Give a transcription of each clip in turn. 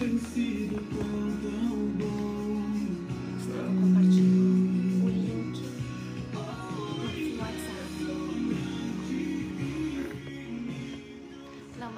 Compartilhe o link no WhatsApp. Não.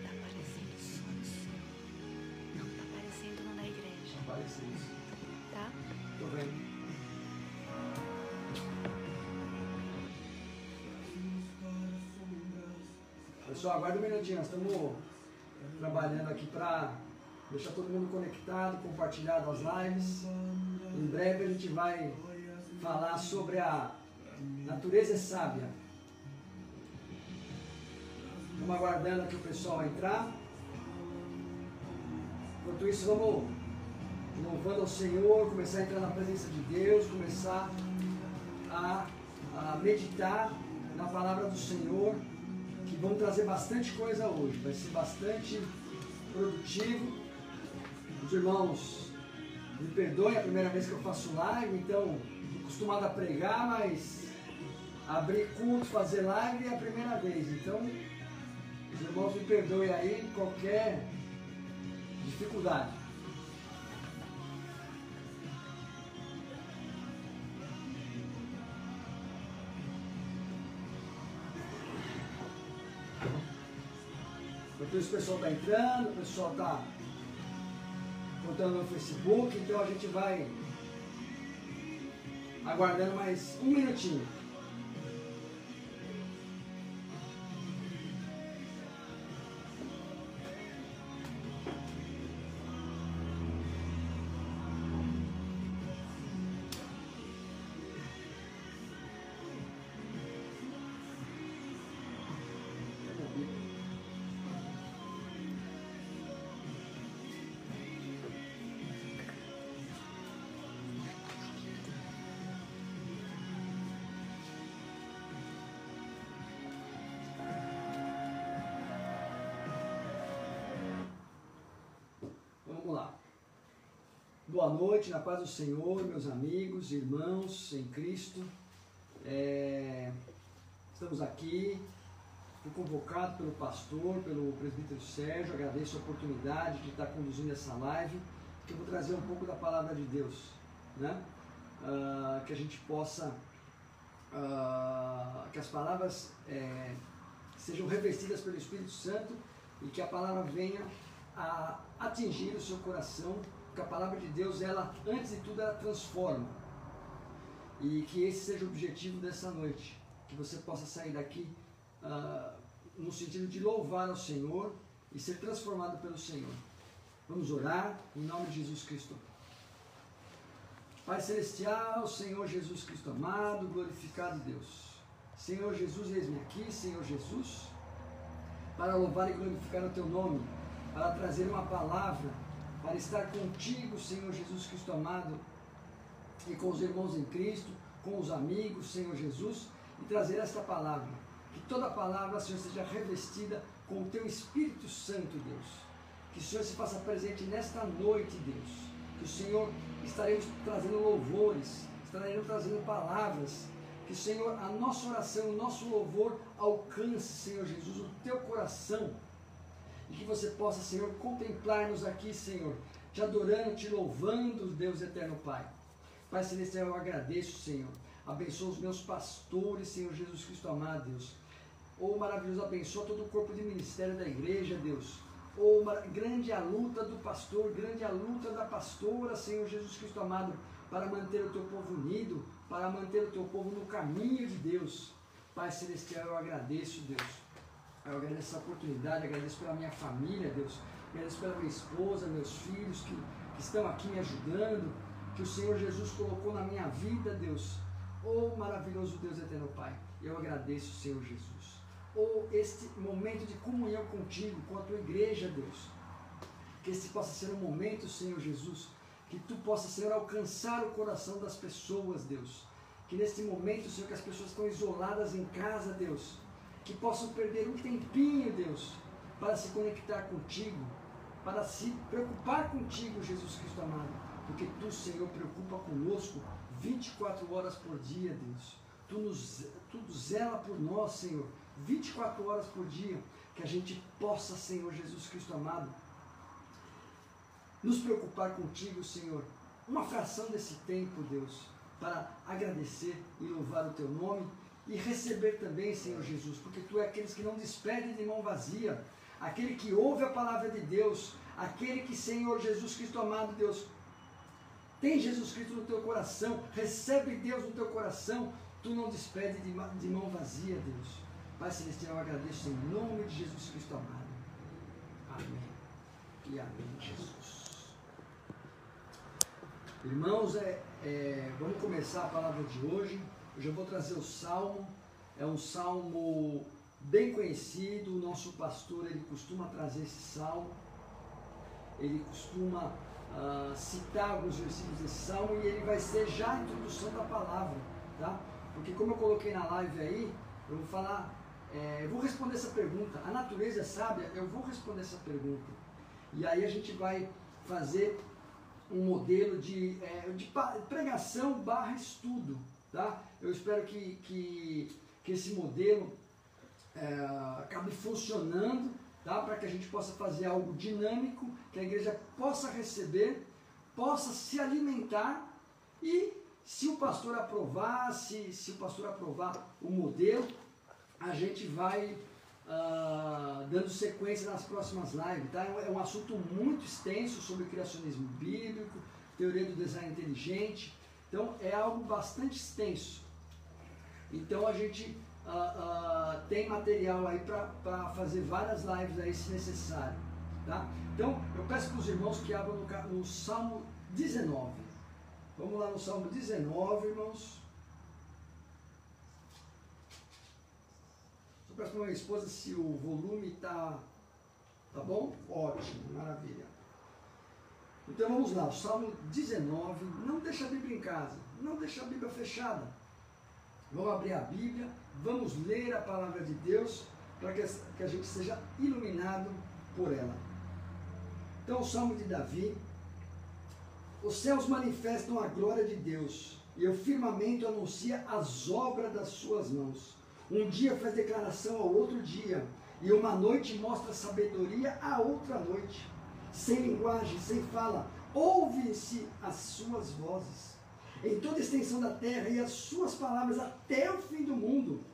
Tá aparecendo só no seu. Não tá aparecendo no da igreja. Aparece isso. Tá? Tô vendo. Pessoal, aguarda um minutinho, nós estamos trabalhando aqui para deixar todo mundo conectado, compartilhado as lives. Em breve a gente vai falar sobre a natureza sábia. Estamos aguardando aqui o pessoal entrar. Enquanto isso, vamos louvando ao Senhor, começar a entrar na presença de Deus, começar a meditar na palavra do Senhor, que vão trazer bastante coisa hoje, vai ser bastante produtivo. Os irmãos me perdoem, é a primeira vez que eu faço live, então estou acostumado a pregar, mas abrir culto, fazer live é a primeira vez, então os irmãos me perdoem aí qualquer dificuldade. Enquanto isso, o pessoal está entrando, o pessoal está contando no Facebook, então a gente vai aguardando mais um minutinho. Vamos lá. Boa noite, na paz do Senhor, meus amigos, irmãos em Cristo. Estamos aqui, fui convocado pelo pastor, pelo presbítero Sérgio, agradeço a oportunidade de estar conduzindo essa live, que eu vou trazer um pouco da palavra de Deus, né? Que a gente possa, que as palavras sejam revestidas pelo Espírito Santo e que a palavra venha a atingir o seu coração, porque a palavra de Deus, ela, antes de tudo, ela transforma. E que esse seja o objetivo dessa noite, que você possa sair daqui no sentido de louvar ao Senhor e ser transformado pelo Senhor. Vamos orar em nome de Jesus Cristo. Pai Celestial, Senhor Jesus Cristo amado, glorificado Deus. Senhor Jesus, eis-me aqui, Senhor Jesus, para louvar e glorificar o Teu nome, para trazer uma palavra, para estar contigo, Senhor Jesus Cristo amado, e com os irmãos em Cristo, com os amigos, Senhor Jesus, e trazer esta palavra. Que toda palavra, Senhor, seja revestida com o Teu Espírito Santo, Deus. Que o Senhor se faça presente nesta noite, Deus. Que o Senhor estaremos trazendo louvores, estaremos trazendo palavras. Que, Senhor, a nossa oração, o nosso louvor alcance, Senhor Jesus, o Teu coração. E que você possa, Senhor, contemplar-nos aqui, Senhor, te adorando, te louvando, Deus eterno Pai. Pai Celestial, eu agradeço, Senhor. Abençoa os meus pastores, Senhor Jesus Cristo amado, Deus. Maravilhoso, abençoa todo o corpo de ministério da igreja, Deus. Grande a luta do pastor, grande a luta da pastora, Senhor Jesus Cristo amado, para manter o Teu povo unido, para manter o Teu povo no caminho de Deus. Pai Celestial, eu agradeço, Deus. Eu agradeço essa oportunidade, agradeço pela minha família, Deus. Agradeço pela minha esposa, meus filhos que estão aqui me ajudando, que o Senhor Jesus colocou na minha vida, Deus. Oh, maravilhoso Deus eterno Pai, eu agradeço, Senhor Jesus. Oh, este momento de comunhão contigo, com a tua igreja, Deus. Que esse possa ser um momento, Senhor Jesus, que tu possa, Senhor, alcançar o coração das pessoas, Deus. Que nesse momento, Senhor, que as pessoas estão isoladas em casa, Deus, que possam perder um tempinho, Deus, para se conectar contigo, para se preocupar contigo, Jesus Cristo amado, porque tu, Senhor, preocupa conosco 24 horas por dia, Deus. Tu zela por nós, Senhor, 24 horas por dia, que a gente possa, Senhor Jesus Cristo amado, nos preocupar contigo, Senhor, uma fração desse tempo, Deus, para agradecer e louvar o teu nome e receber também, Senhor Jesus, porque tu é aqueles que não despedem de mão vazia, aquele que ouve a palavra de Deus, aquele que, Senhor Jesus Cristo amado, Deus, tem Jesus Cristo no teu coração, recebe Deus no teu coração, tu não despede de mão vazia, Deus. Pai Celestial, eu agradeço em nome de Jesus Cristo amado. Amém. E amém, Jesus. Irmãos, vamos começar a palavra de hoje. Hoje eu vou trazer o salmo. É um salmo bem conhecido. O nosso pastor, ele costuma trazer esse salmo. Ele costuma citar alguns versículos desse salmo e ele vai ser já a introdução da palavra, tá? Porque como eu coloquei na live aí, eu vou falar, eu vou responder essa pergunta. A natureza é sábia? Eu vou responder essa pergunta. E aí a gente vai fazer um modelo de pregação / estudo, tá? Eu espero que esse modelo acabe funcionando, tá? Para que a gente possa fazer algo dinâmico, que a igreja possa receber, possa se alimentar e se o pastor aprovar, se o pastor aprovar o modelo, a gente vai dando sequência nas próximas lives, tá? É um assunto muito extenso sobre criacionismo bíblico, teoria do design inteligente, então é algo bastante extenso. Então a gente tem material aí para fazer várias lives aí se necessário, tá? Então eu peço para os irmãos que abram no Salmo 19. Vamos lá no Salmo 19, irmãos. Peço para minha esposa se o volume tá bom? Ótimo, maravilha. Então vamos lá, o Salmo 19, não deixa a Bíblia em casa, não deixa a Bíblia fechada. Vamos abrir a Bíblia, vamos ler a palavra de Deus, para que a gente seja iluminado por ela. Então o Salmo de Davi: os céus manifestam a glória de Deus, e o firmamento anuncia as obras das suas mãos. Um dia faz declaração ao outro dia, e uma noite mostra sabedoria à outra noite. Sem linguagem, sem fala, ouve-se as suas vozes. Em toda a extensão da terra, e as suas palavras até o fim do mundo.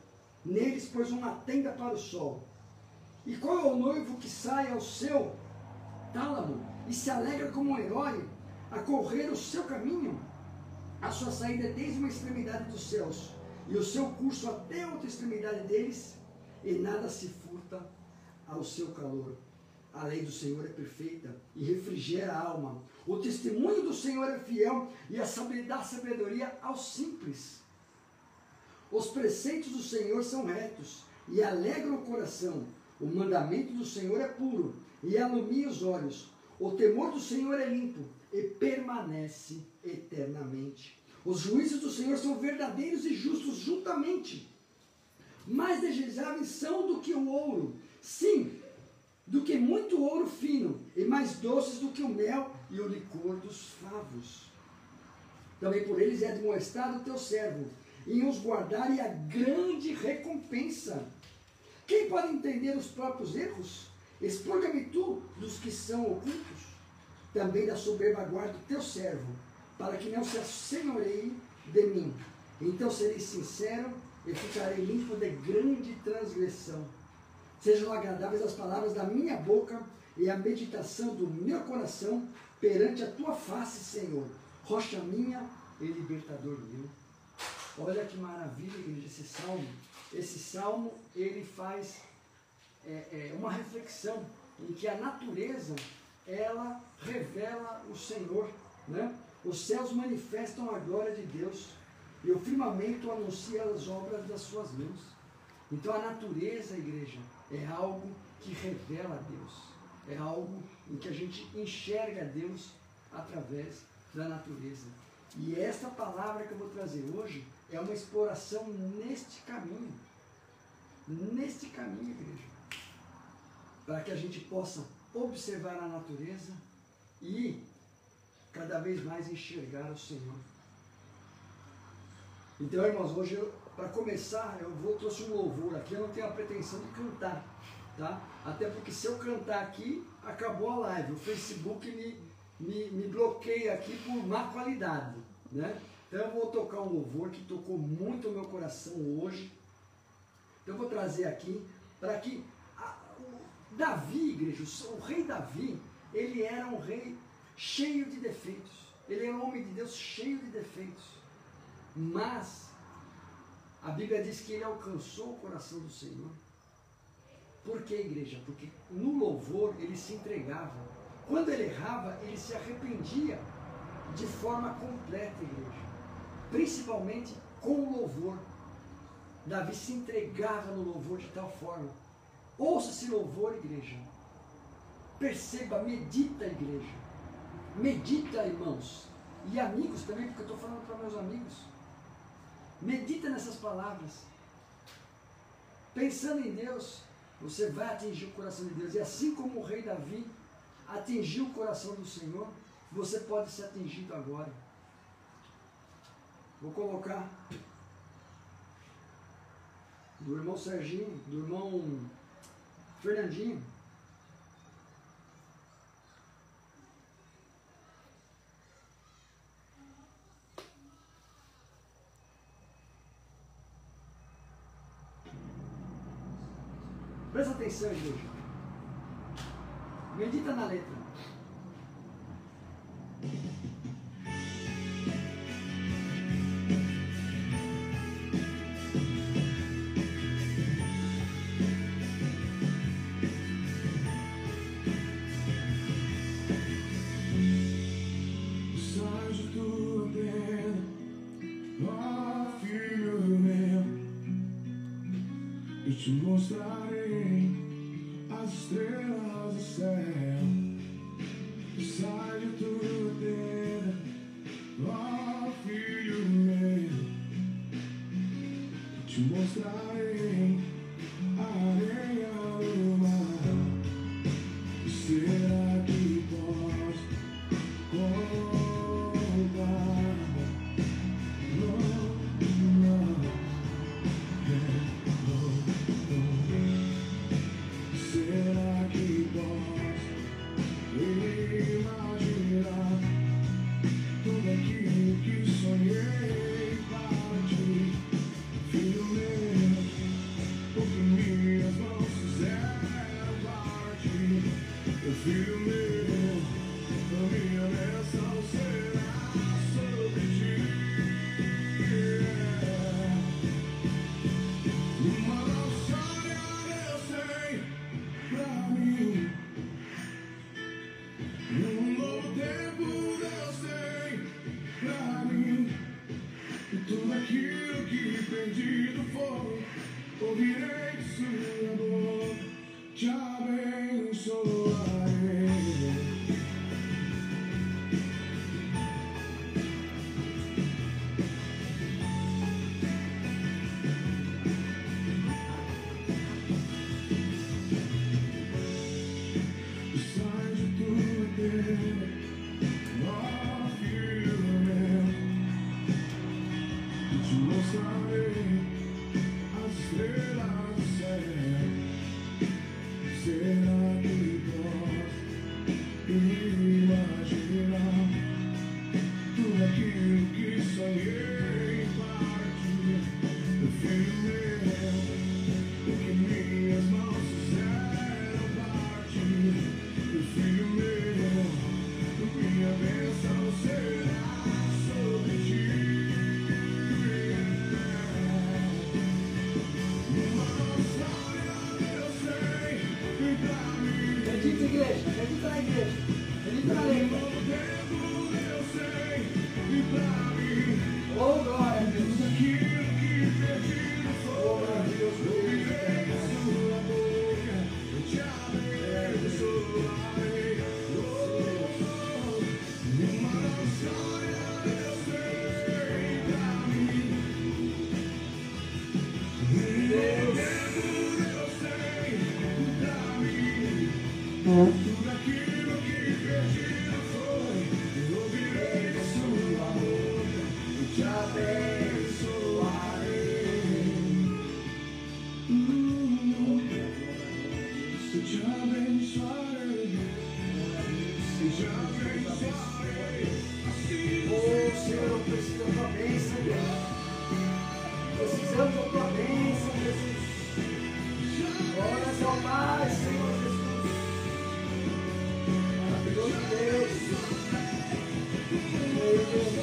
Neles pôs uma tenda para o sol. E qual é o noivo que sai ao seu tálamo e se alegra como um herói a correr o seu caminho? A sua saída é desde uma extremidade dos céus, e o seu curso até a outra extremidade deles, e nada se furta ao seu calor. A lei do Senhor é perfeita e refrigera a alma. O testemunho do Senhor é fiel e dá sabedoria aos simples. Os preceitos do Senhor são retos e alegram o coração. O mandamento do Senhor é puro e alumia os olhos. O temor do Senhor é limpo e permanece eternamente. Os juízos do Senhor são verdadeiros e justos juntamente. Mais desejáveis são do que o ouro, sim, do que muito ouro fino, e mais doces do que o mel e o licor dos favos. Também por eles é admoestado o teu servo, e os guardar e a grande recompensa. Quem pode entender os próprios erros? Expurga-me tu dos que são ocultos. Também da soberba guarda o teu servo, para que não se assenhoreie de mim. Então serei sincero e ficarei limpo de grande transgressão. Sejam agradáveis as palavras da minha boca e a meditação do meu coração perante a tua face, Senhor, rocha minha e libertador meu. Olha que maravilha, igreja, esse salmo. Esse salmo, ele faz uma reflexão em que a natureza, ela revela o Senhor, né? Os céus manifestam a glória de Deus. e o firmamento anuncia as obras das suas mãos. Então a natureza, igreja, é algo que revela a Deus. É algo em que a gente enxerga Deus através da natureza. E esta palavra que eu vou trazer hoje é uma exploração neste caminho. Neste caminho, igreja. Para que a gente possa observar a natureza e cada vez mais enxergar o Senhor. Então, irmãos, hoje, para começar, trouxe um louvor aqui. Eu não tenho a pretensão de cantar, tá? Até porque se eu cantar aqui, acabou a live. O Facebook me bloqueia aqui por má qualidade, né? Então eu vou tocar um louvor que tocou muito o meu coração hoje. Então eu vou trazer aqui para que Davi, igreja, o rei Davi, ele era um rei cheio de defeitos. Ele era um homem de Deus cheio de defeitos. Mas a Bíblia diz que ele alcançou o coração do Senhor. Por que, igreja? Porque no louvor ele se entregava. Quando ele errava, ele se arrependia de forma completa, igreja. Principalmente com o louvor. Davi se entregava no louvor de tal forma. Ouça esse louvor, igreja. Perceba, medita, igreja. Medita, irmãos. E amigos também, porque eu estou falando para meus amigos. Medita nessas palavras. Pensando em Deus, você vai atingir o coração de Deus. E assim como o rei Davi atingiu o coração do Senhor, você pode ser atingido agora. Vou colocar do irmão Serginho, do irmão Fernandinho. Presta atenção, igreja. Medita na letra. Sai de tua pena, ó filho meu, e te mostrarei as estrelas do céu. Sai de tua tenda, ó filho meu, e te mostrarei a areia do mar. Será que posso comparar? Será que posso imaginar tudo aquilo que sonhei para ti, filho meu? O que minhas mãos fizeram para ti, filho meu, a minha bênção será sobre ti. Uma noção eu sei pra mim, um novo tempo eu sei pra mim, e tudo aquilo que perdido foi, ouvirei de sua boca, te abençoarei. bênção, Deus. Precisamos da tua bênção, Jesus. Glórias ao Pai, Senhor Jesus. Maravilhoso Deus. Meu Deus.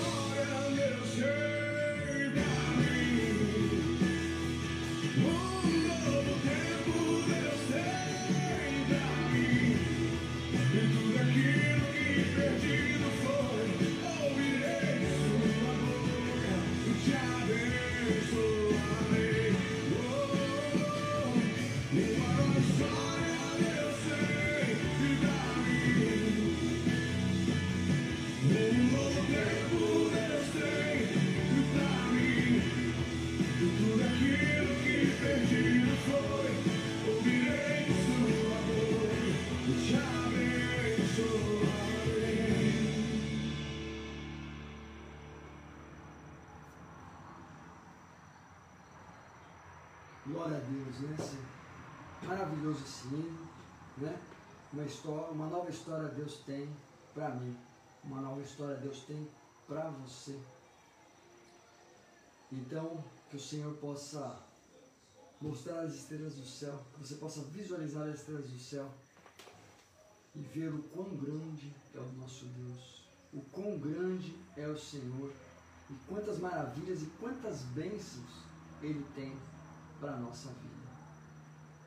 Glória a Deus, né? Maravilhoso esse hino, né? Uma nova história Deus tem para mim, uma nova história Deus tem para você. Então, que o Senhor possa mostrar as estrelas do céu, que você possa visualizar as estrelas do céu e ver o quão grande é o nosso Deus, o quão grande é o Senhor e quantas maravilhas e quantas bênçãos Ele tem para a nossa vida,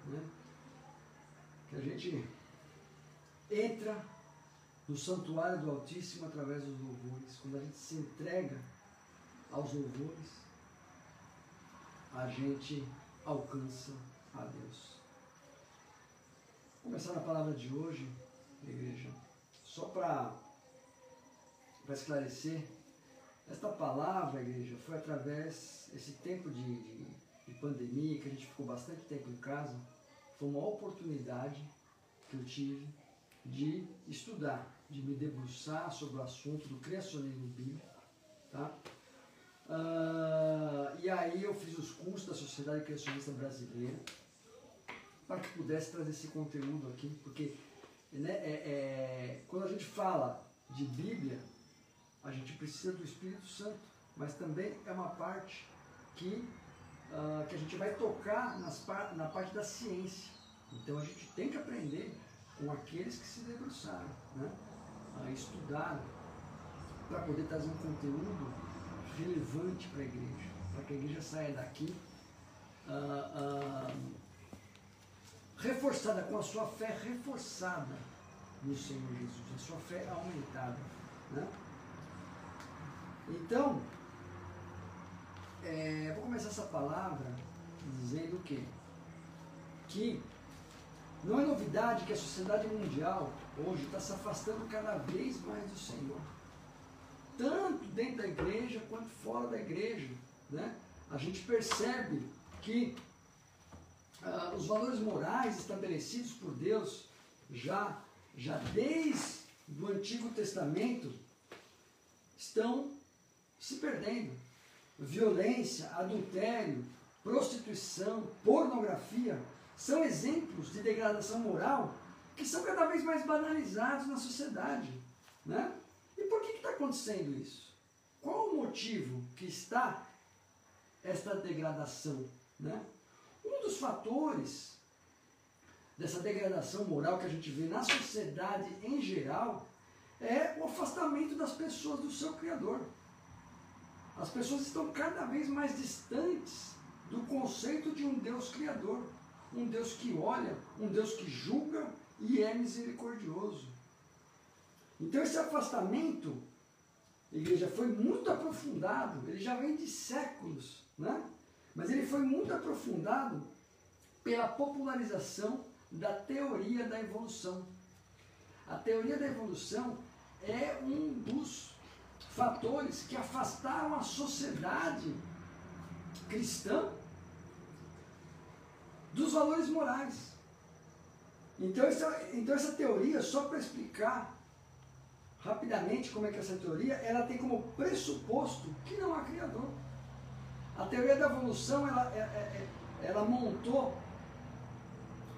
né? Que a gente entra no santuário do Altíssimo através dos louvores. Quando a gente se entrega aos louvores, a gente alcança a Deus. Vou começar na palavra de hoje, igreja, só para esclarecer. Esta palavra, igreja, foi através desse tempo de pandemia, que a gente ficou bastante tempo em casa. Foi uma oportunidade que eu tive de estudar, de me debruçar sobre o assunto do criacionismo bíblico, tá? E aí eu fiz os cursos da Sociedade Criacionista Brasileira para que pudesse trazer esse conteúdo aqui, porque né, quando a gente fala de Bíblia, a gente precisa do Espírito Santo, mas também é uma parte que a gente vai tocar na parte da ciência. Então a gente tem que aprender com aqueles que se debruçaram, né? Estudaram, para poder trazer um conteúdo relevante para a igreja, para que a igreja saia daqui reforçada, com a sua fé reforçada no Senhor Jesus, a sua fé aumentada, né? Então, vou começar essa palavra dizendo o quê? Que não é novidade que a sociedade mundial hoje está se afastando cada vez mais do Senhor. Tanto dentro da igreja quanto fora da igreja, né? A gente percebe que os valores morais estabelecidos por Deus já desde o Antigo Testamento estão se perdendo. Violência, adultério, prostituição, pornografia são exemplos de degradação moral que são cada vez mais banalizados na sociedade, né? E por que está acontecendo isso? Qual o motivo que está esta degradação, né? Um dos fatores dessa degradação moral que a gente vê na sociedade em geral é o afastamento das pessoas do seu Criador. As pessoas estão cada vez mais distantes do conceito de um Deus Criador, um Deus que olha, um Deus que julga e é misericordioso. Então esse afastamento, igreja, foi muito aprofundado, ele já vem de séculos, né? Mas ele foi muito aprofundado pela popularização da teoria da evolução. A teoria da evolução é um dos fatores que afastaram a sociedade cristã dos valores morais. Então essa teoria, só para explicar rapidamente como é que essa teoria, ela tem como pressuposto que não há Criador. A teoria da evolução, ela montou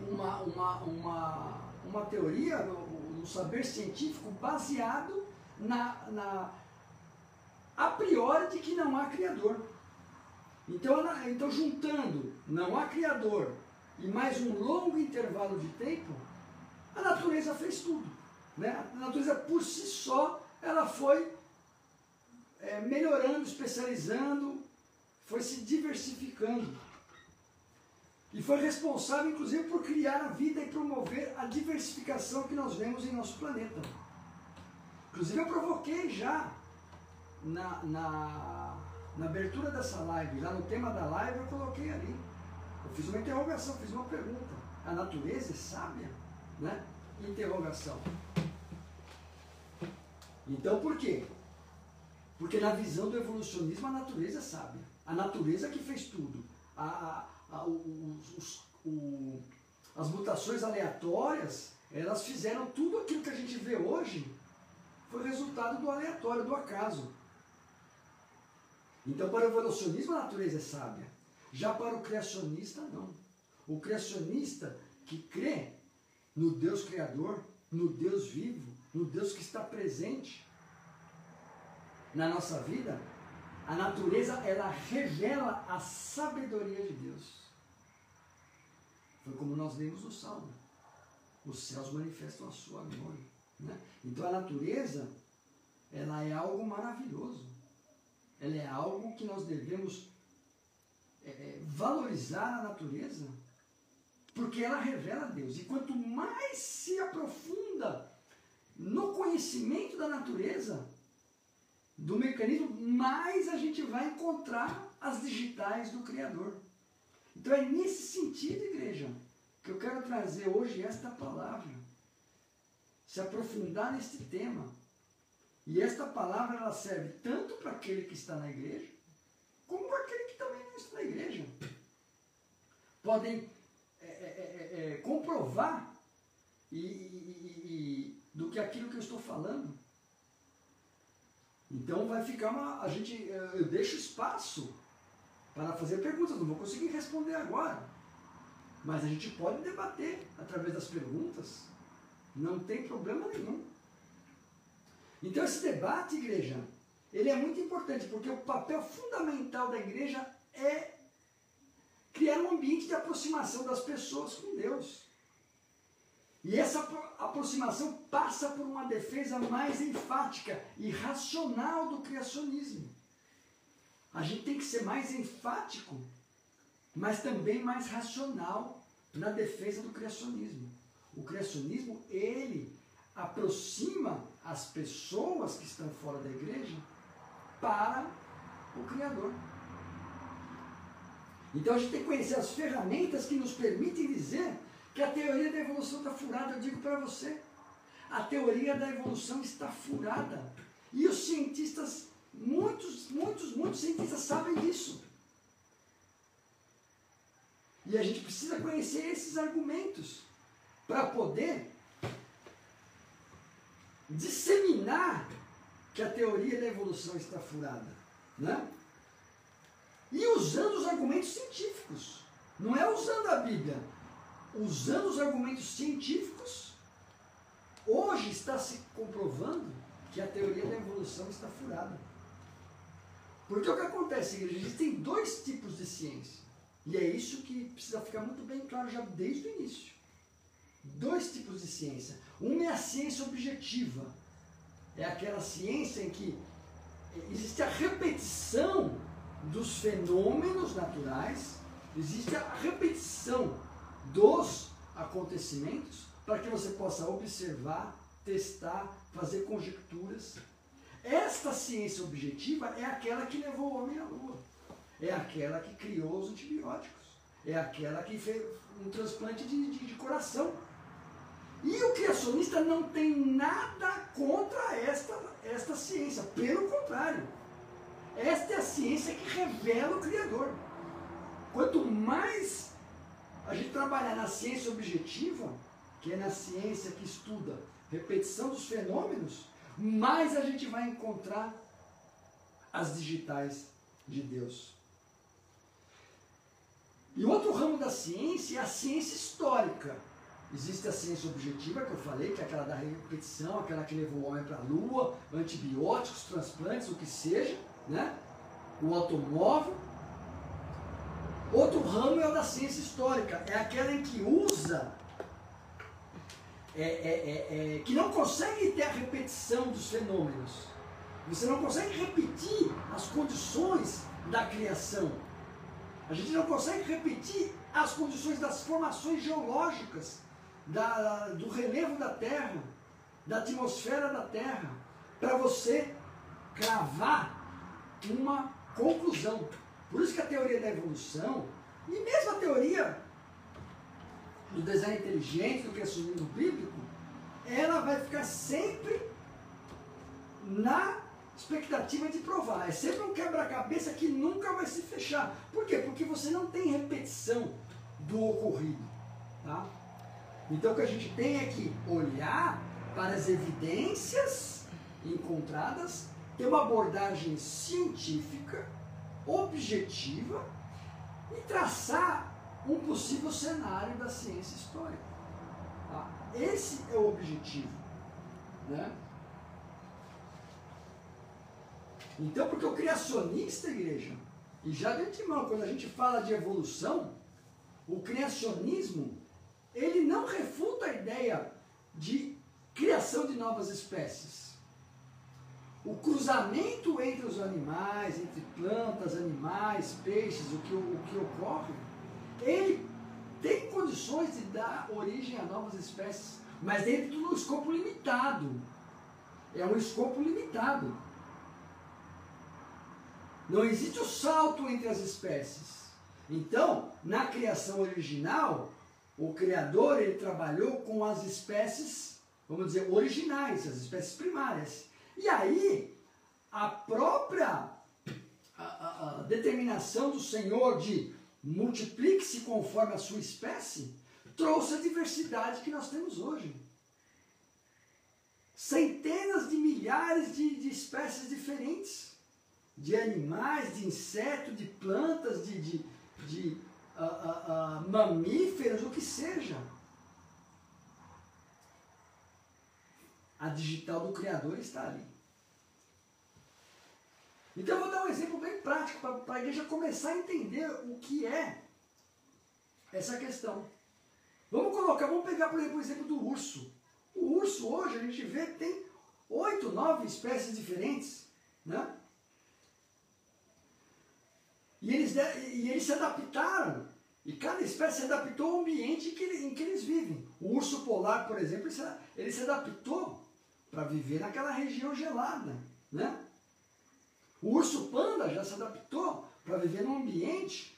uma teoria, um saber científico baseado a priori de que não há Criador. Então juntando não há Criador e mais um longo intervalo de tempo, a natureza fez tudo. Né? A natureza por si só, ela foi melhorando, especializando, foi se diversificando. E foi responsável, inclusive, por criar a vida e promover a diversificação que nós vemos em nosso planeta. Inclusive, eu provoquei já na abertura dessa live, já no tema da live, eu coloquei ali. Eu fiz uma interrogação, fiz uma pergunta. A natureza é sábia? Né? Interrogação. Então, por quê? Porque na visão do evolucionismo, a natureza é sábia. A natureza que fez tudo. As mutações aleatórias, elas fizeram tudo aquilo que a gente vê hoje, foi resultado do aleatório, do acaso. Então, para o evolucionismo, a natureza é sábia. Já para o criacionista, não. O criacionista que crê no Deus Criador, no Deus vivo, no Deus que está presente na nossa vida, a natureza, ela revela a sabedoria de Deus. Foi como nós lemos no Salmo. Os céus manifestam a sua glória. Né? Então a natureza, ela é algo maravilhoso. Ela é algo que nós devemos valorizar a natureza, porque ela revela Deus. E quanto mais se aprofunda no conhecimento da natureza, do mecanismo, mais a gente vai encontrar as digitais do Criador. Então é nesse sentido, igreja, que eu quero trazer hoje esta palavra. Se aprofundar neste tema. E esta palavra, ela serve tanto para aquele que está na igreja, como para aquele que também não está na igreja. Podem comprovar do que aquilo que eu estou falando. Então vai ficar eu deixo espaço para fazer perguntas, não vou conseguir responder agora. Mas a gente pode debater através das perguntas, não tem problema nenhum. Então esse debate, igreja, ele é muito importante, porque o papel fundamental da igreja é criar um ambiente de aproximação das pessoas com Deus. E essa aproximação passa por uma defesa mais enfática e racional do criacionismo. A gente tem que ser mais enfático, mas também mais racional na defesa do criacionismo. O criacionismo, ele aproxima as pessoas que estão fora da igreja para o Criador. Então a gente tem que conhecer as ferramentas que nos permitem dizer que a teoria da evolução está furada. Eu digo para você, a teoria da evolução está furada. E os cientistas, muitos cientistas sabem disso. E a gente precisa conhecer esses argumentos para poder disseminar que a teoria da evolução está furada. Né? E usando os argumentos científicos. Não é usando a Bíblia. Usando os argumentos científicos, hoje está se comprovando que a teoria da evolução está furada. Porque o que acontece, igreja? Existem dois tipos de ciência. E é isso que precisa ficar muito bem claro já desde o início. Dois tipos de ciência. Uma é a ciência objetiva. É aquela ciência em que existe a repetição dos fenômenos naturais, existe a repetição dos acontecimentos para que você possa observar, testar, fazer conjecturas. Esta ciência objetiva é aquela que levou o homem à lua. É aquela que criou os antibióticos. É aquela que fez um transplante de coração. E o criacionista não tem nada contra esta ciência. Pelo contrário. Esta é a ciência que revela o Criador. Quanto mais a gente trabalhar na ciência objetiva, que é na ciência que estuda repetição dos fenômenos, mais a gente vai encontrar as digitais de Deus. E outro ramo da ciência é a ciência histórica. Existe a ciência objetiva, que eu falei, que é aquela da repetição, aquela que levou o homem para a lua, antibióticos, transplantes, o que seja, né? O automóvel. Outro ramo é o da ciência histórica, é aquela em que usa, que não consegue ter a repetição dos fenômenos. Você não consegue repetir as condições da criação. A gente não consegue repetir as condições das formações geológicas, do relevo da Terra, da atmosfera da Terra, para você cravar uma conclusão. Por isso que a teoria da evolução, e mesmo a teoria do design inteligente, do criacionismo bíblico, ela vai ficar sempre na expectativa de provar. É sempre um quebra-cabeça que nunca vai se fechar. Por quê? Porque você não tem repetição do ocorrido. Tá? Então o que a gente tem é que olhar para as evidências encontradas, ter uma abordagem científica, objetiva, e traçar um possível cenário da ciência histórica. Tá? Esse é o objetivo. Né? Então, porque o criacionista, igreja, e já de antemão, quando a gente fala de evolução, o criacionismo, ele não refuta a ideia de criação de novas espécies. O cruzamento entre os animais, entre plantas, animais, peixes, o que ocorre, ele tem condições de dar origem a novas espécies, mas dentro de um escopo limitado. É um escopo limitado. Não existe o salto entre as espécies. Então, na criação original, o Criador ele trabalhou com as espécies, vamos dizer, originais, as espécies primárias. E aí, a própria a determinação do Senhor de multiplique-se conforme a sua espécie, trouxe a diversidade que nós temos hoje. Centenas de milhares de espécies diferentes, de animais, de insetos, de plantas, de mamíferos, o que seja. A digital do Criador está ali. Então eu vou dar um exemplo bem prático para a igreja começar a entender o que é essa questão. Vamos pegar, por exemplo, o exemplo do urso. O urso hoje a gente vê que tem 8, 9 espécies diferentes, né? E eles se adaptaram, e cada espécie se adaptou ao ambiente em que eles vivem. O urso polar, por exemplo, ele se adaptou para viver naquela região gelada, né? O urso panda já se adaptou para viver num ambiente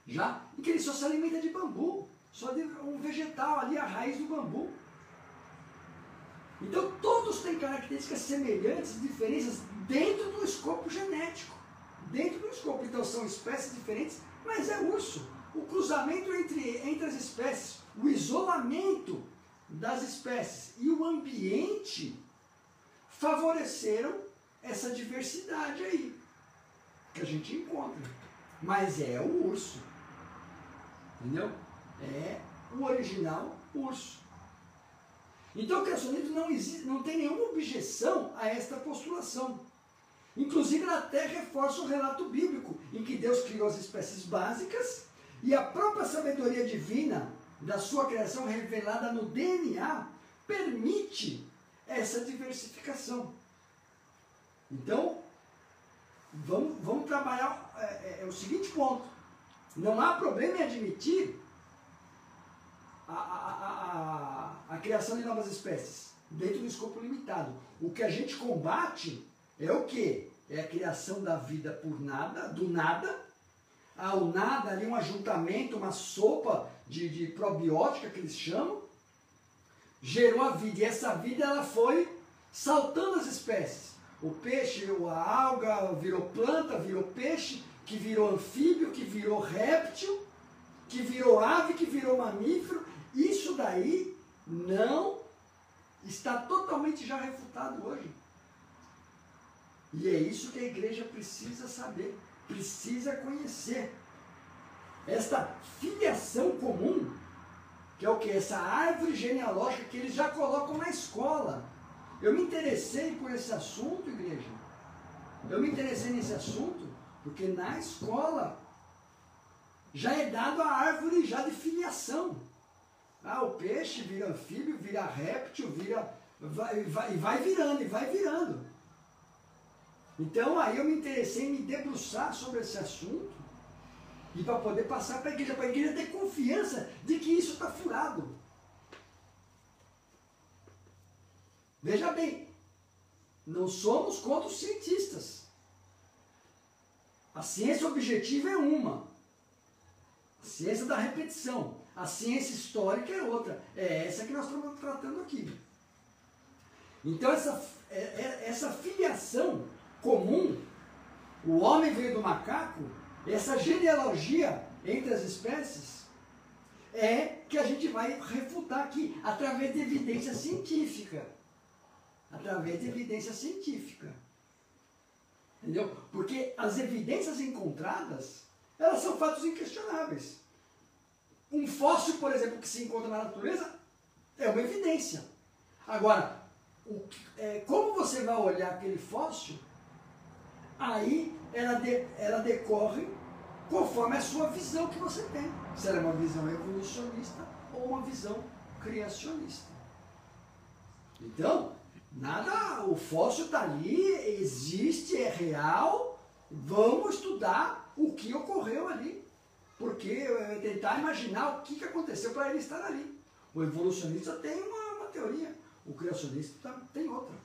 já em que ele só se alimenta de bambu, só de um vegetal ali, a raiz do bambu. Então todos têm características semelhantes, diferenças dentro do escopo genético. Dentro do escopo, então são espécies diferentes, mas é urso. O cruzamento entre as espécies, o isolamento das espécies e o ambiente favoreceram essa diversidade aí que a gente encontra. Mas é o urso. Entendeu? É o original urso. Então o criacionismo não tem nenhuma objeção a esta postulação. Inclusive, ela até reforça o relato bíblico, em que Deus criou as espécies básicas e a própria sabedoria divina da sua criação revelada no DNA permite essa diversificação. Então, vamos trabalhar o seguinte ponto. Não há problema em admitir a criação de novas espécies dentro do escopo limitado. O que a gente combate é o quê? É a criação da vida por nada, do nada. Ao nada ali um ajuntamento, uma sopa de probiótica que eles chamam, gerou a vida. E essa vida ela foi saltando as espécies. O peixe, a alga virou planta, virou peixe, que virou anfíbio, que virou réptil, que virou ave, que virou mamífero. Isso daí não está totalmente já refutado hoje. E é isso que a igreja precisa saber, precisa conhecer. Esta filiação comum que é o que? Essa árvore genealógica que eles já colocam na escola. Eu me interessei por esse assunto, igreja. Eu me interessei nesse assunto porque na escola já é dado a árvore já de filiação. Ah, o peixe vira anfíbio, vira réptil, vai virando. Então aí eu me interessei em me debruçar sobre esse assunto e para poder passar para a igreja ter confiança de que isso está furado. Veja bem, não somos contra os cientistas. A ciência objetiva é uma. A ciência da repetição. A ciência histórica é outra. É essa que nós estamos tratando aqui. Então essa filiação comum, o homem veio do macaco, essa genealogia entre as espécies, é que a gente vai refutar aqui através de evidência científica. Através de evidência científica. Entendeu? Porque as evidências encontradas, elas são fatos inquestionáveis. Um fóssil, por exemplo, que se encontra na natureza, é uma evidência. Agora, como você vai olhar aquele fóssil, aí ela decorre conforme a sua visão que você tem. Se ela é uma visão evolucionista ou uma visão criacionista. Então, o fóssil está ali, existe, é real, vamos estudar o que ocorreu ali. Porque tentar imaginar o que aconteceu para ele estar ali. O evolucionista tem uma teoria, o criacionista tem outra.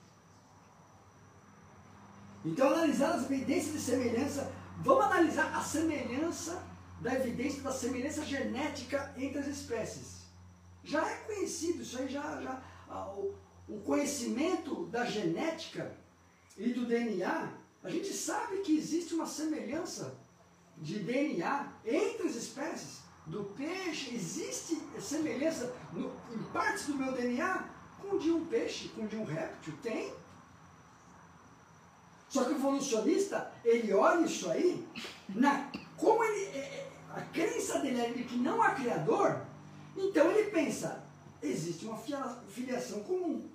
Então, analisar as evidências de semelhança, vamos analisar a semelhança da evidência da semelhança genética entre as espécies. Já é conhecido, isso aí o conhecimento da genética e do DNA, a gente sabe que existe uma semelhança de DNA entre as espécies. Do peixe, existe semelhança em partes do meu DNA com o de um peixe, com o de um réptil, tem. Só que o evolucionista, ele olha isso aí, como a crença dele é de que não há criador, então ele pensa, existe uma filiação comum.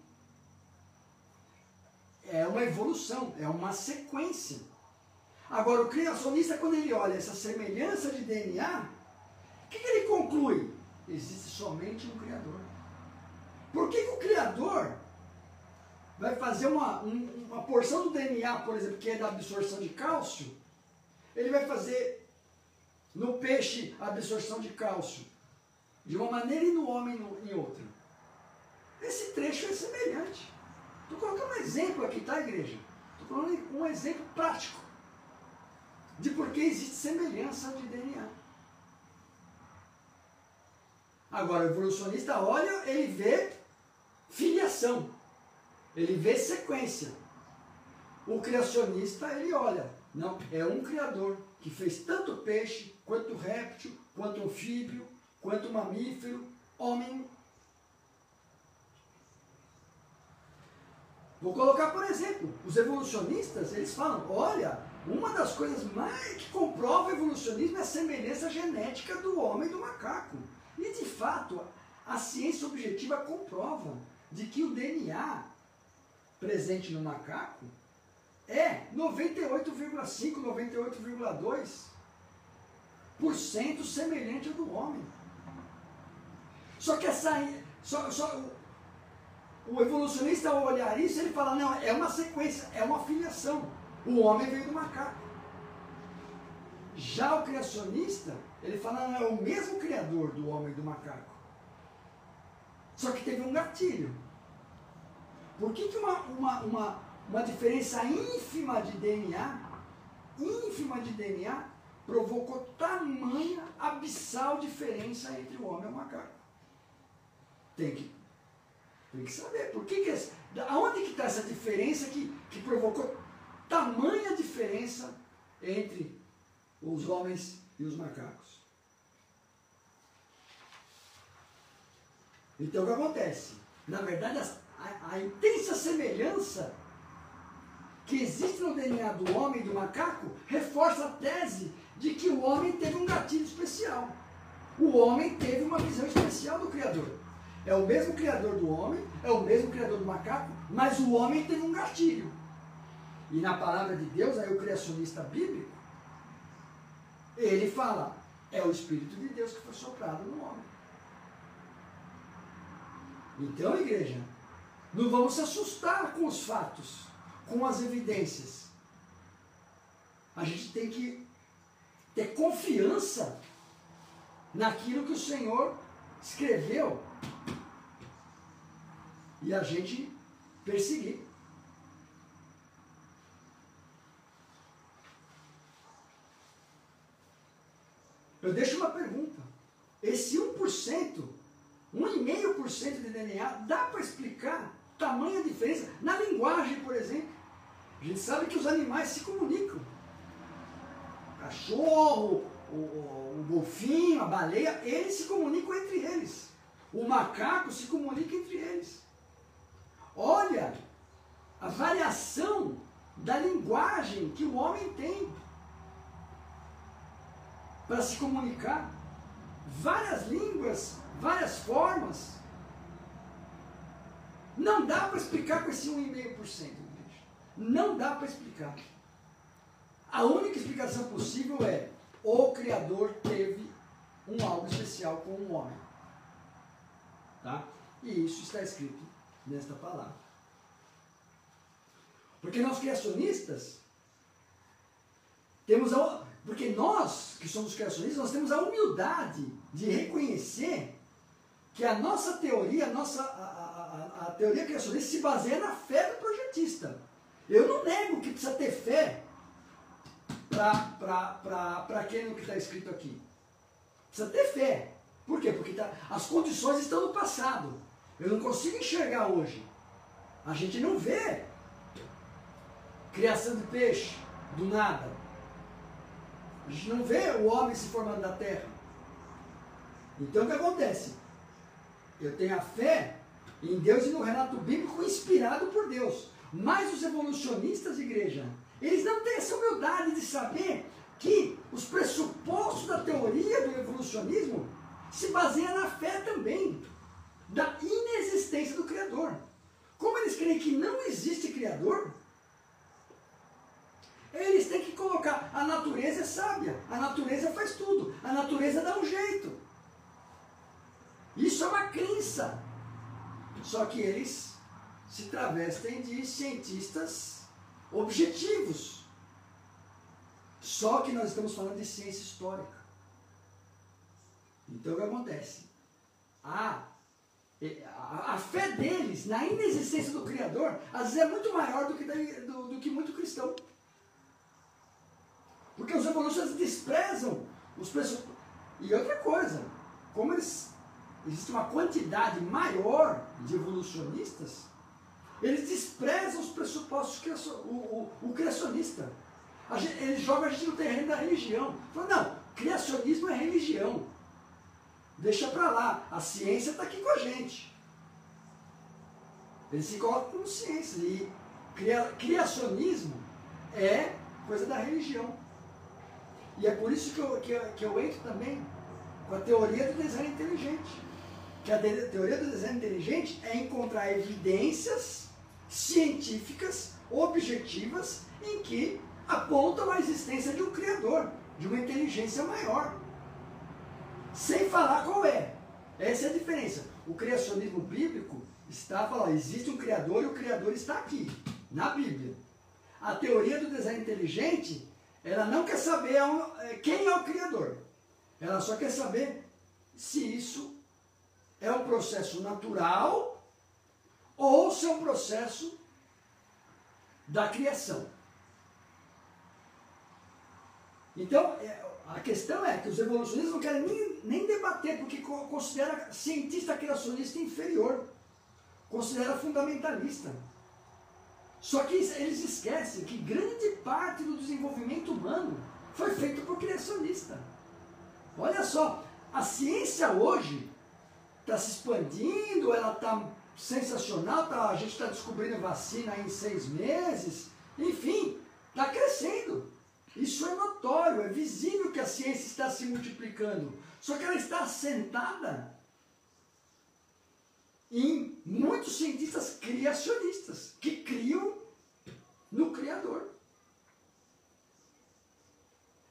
É uma evolução, é uma sequência. Agora, o criacionista, quando ele olha essa semelhança de DNA, o que ele conclui? Existe somente um Criador. Por que o Criador vai fazer uma porção do DNA, por exemplo, que é da absorção de cálcio, ele vai fazer no peixe a absorção de cálcio de uma maneira e no homem em outra? Esse trecho é semelhante. Estou colocando um exemplo aqui, tá, igreja? Estou colocando um exemplo prático de por que existe semelhança de DNA. Agora, o evolucionista olha, ele vê filiação, ele vê sequência. O criacionista, ele olha, não, é um criador que fez tanto peixe, quanto réptil, quanto anfíbio, quanto mamífero, homem. Vou colocar, por exemplo, os evolucionistas, eles falam, olha, uma das coisas mais que comprova o evolucionismo é a semelhança genética do homem e do macaco. E, de fato, a ciência objetiva comprova de que o DNA presente no macaco é 98,5%, 98,2% semelhante ao do homem. Só que o evolucionista, ao olhar isso, ele fala, não, é uma sequência, é uma filiação. O homem veio do macaco. Já o criacionista, ele fala, não, é o mesmo criador do homem e do macaco. Só que teve um gatilho. Por que uma diferença ínfima de DNA provocou tamanha abissal diferença entre o homem e o macaco? Tem que saber. Aonde que está essa diferença que provocou tamanha diferença entre os homens e os macacos? Então o que acontece? Na verdade, a intensa semelhança que existe no DNA do homem e do macaco reforça a tese de que o homem teve um gatilho especial. O homem teve uma visão especial do Criador. É o mesmo Criador do homem, é o mesmo Criador do macaco, mas o homem teve um gatilho. E na palavra de Deus, aí o criacionista bíblico, ele fala, é o Espírito de Deus que foi soprado no homem. Então, igreja, não vamos se assustar com os fatos, com as evidências. A gente tem que ter confiança naquilo que o Senhor escreveu e a gente perseguir. Eu deixo uma pergunta. Esse 1%, 1,5% de DNA, dá para explicar tamanha diferença na linguagem, por exemplo? A gente sabe que os animais se comunicam. O cachorro, o golfinho, a baleia, eles se comunicam entre eles. O macaco se comunica entre eles. Olha a variação da linguagem que o homem tem para se comunicar. Várias línguas, várias formas. Não dá para explicar com esse 1,5%. Não dá para explicar. A única explicação possível é: o Criador teve algo especial com o homem. Tá? E isso está escrito nesta palavra. Porque nós criacionistas temos porque nós, que somos criacionistas, nós temos a humildade de reconhecer que a nossa teoria, a teoria criacionista se baseia na fé do projetista. Eu não nego que precisa ter fé para aquilo que está escrito aqui. Precisa ter fé. Por quê? Porque as condições estão no passado. Eu não consigo enxergar hoje. A gente não vê criação de peixe do nada. A gente não vê o homem se formando da terra. Então o que acontece? Eu tenho a fé em Deus e no relato bíblico inspirado por Deus. Mas os evolucionistas, igreja, eles não têm essa humildade de saber que os pressupostos da teoria do evolucionismo se baseiam na fé também, da inexistência do Criador. Como eles creem que não existe Criador, eles têm que colocar: a natureza é sábia, a natureza faz tudo, a natureza dá um jeito. Isso é uma crença. Só que eles se travestem de cientistas objetivos. Só que nós estamos falando de ciência histórica. Então o que acontece? A fé deles na inexistência do Criador, às vezes é muito maior do que muito cristão. Porque os evolucionistas desprezam os pressupostos. E outra coisa, como existe uma quantidade maior de evolucionistas, eles desprezam os pressupostos, o criacionista. Eles jogam a gente no terreno da religião. Falam: não, criacionismo é religião. Deixa pra lá, a ciência está aqui com a gente. Eles se colocam como ciência. E criacionismo é coisa da religião. E é por isso que eu entro também com a teoria do design inteligente. Que a teoria do design inteligente é encontrar evidências científicas, objetivas, em que apontam a existência de um Criador, de uma inteligência maior. Sem falar qual é. Essa é a diferença. O criacionismo bíblico está falando: existe um Criador e o Criador está aqui, na Bíblia. A teoria do design inteligente, ela não quer saber quem é o Criador. Ela só quer saber se isso é um processo natural ou se é um processo da criação. Então, a questão é que os evolucionistas não querem nem debater, porque considera cientista criacionista inferior, considera fundamentalista. Só que eles esquecem que grande parte do desenvolvimento humano foi feito por criacionista. Olha só, a ciência hoje está se expandindo, ela está sensacional, a gente está descobrindo vacina em 6 meses, enfim, está crescendo. Isso é notório, é visível que a ciência está se multiplicando. Só que ela está assentada em muitos cientistas criacionistas, que criam no Criador.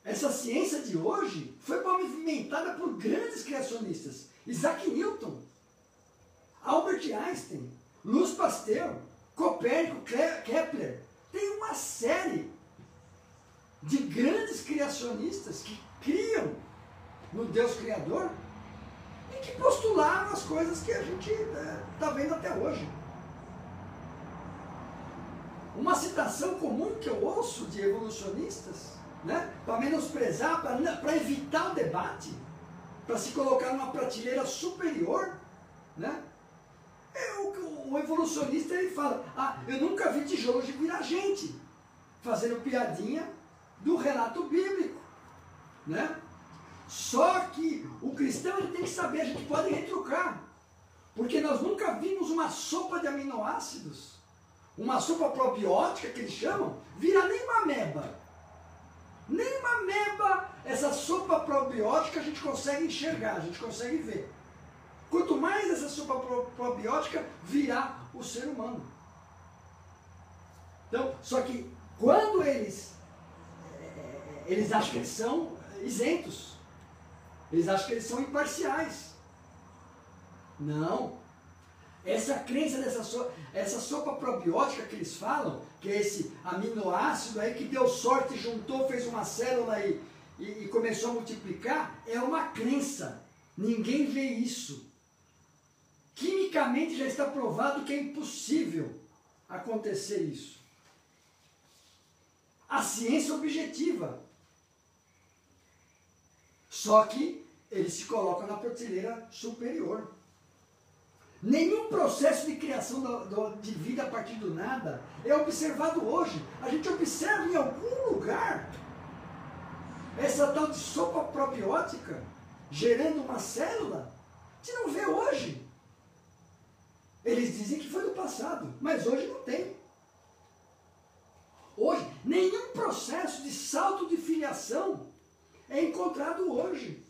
Essa ciência de hoje foi movimentada por grandes criacionistas. Isaac Newton, Albert Einstein, Louis Pasteur, Copérnico, Kepler. Tem uma série de grandes criacionistas que criam no Deus Criador e que postularam as coisas que a gente está vendo até hoje. Uma citação comum que eu ouço de evolucionistas, né, para menosprezar, para evitar o debate, para se colocar numa prateleira superior, né, o evolucionista ele fala, eu nunca vi tijolos de virar gente, fazendo piadinha do relato bíblico, né? Só que o cristão ele tem que saber, a gente pode retrucar, porque nós nunca vimos uma sopa de aminoácidos, uma sopa probiótica que eles chamam, virar nem uma ameba. Nem uma ameba, essa sopa probiótica a gente consegue enxergar, a gente consegue ver. Quanto mais essa sopa probiótica virar o ser humano. Então, só que quando eles acham que eles são isentos, eles acham que eles são imparciais. Não. Essa crença essa sopa probiótica que eles falam, que é esse aminoácido aí que deu sorte, juntou, fez uma célula e começou a multiplicar, é uma crença. Ninguém vê isso. Quimicamente já está provado que é impossível acontecer isso. A ciência objetiva. Só que eles se colocam na prateleira superior. Nenhum processo de criação de vida a partir do nada é observado hoje. A gente observa em algum lugar essa tal de sopa probiótica gerando uma célula. A gente não vê hoje. Eles dizem que foi no passado, mas hoje não tem. Hoje, nenhum processo de salto de filiação é encontrado hoje.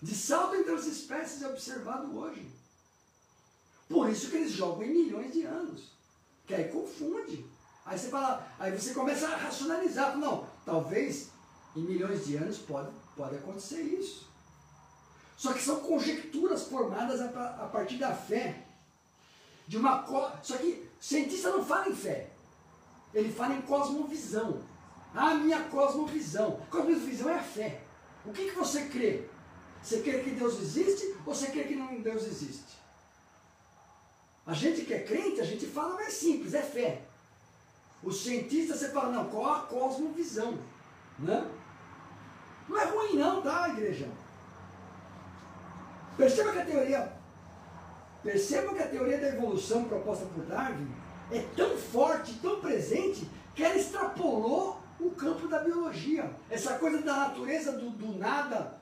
De salto entre as espécies é observado hoje. Por isso que eles jogam em milhões de anos. Que aí confunde. Aí você fala, aí você começa a racionalizar. Não, talvez em milhões de anos pode acontecer isso. Só que são conjecturas formadas a partir da fé. Só que o cientista não fala em fé. Ele fala em cosmovisão. A minha cosmovisão. Cosmovisão é a fé. O que você crê? Você crê que Deus existe ou você crê que não Deus existe? A gente que é crente, a gente fala mais simples, é fé. O cientista, você fala, não, qual a cosmovisão? Né? Não é ruim não, tá, igreja? Perceba que a teoria da evolução proposta por Darwin é tão forte, tão presente, que ela extrapolou o campo da biologia. Essa coisa da natureza do nada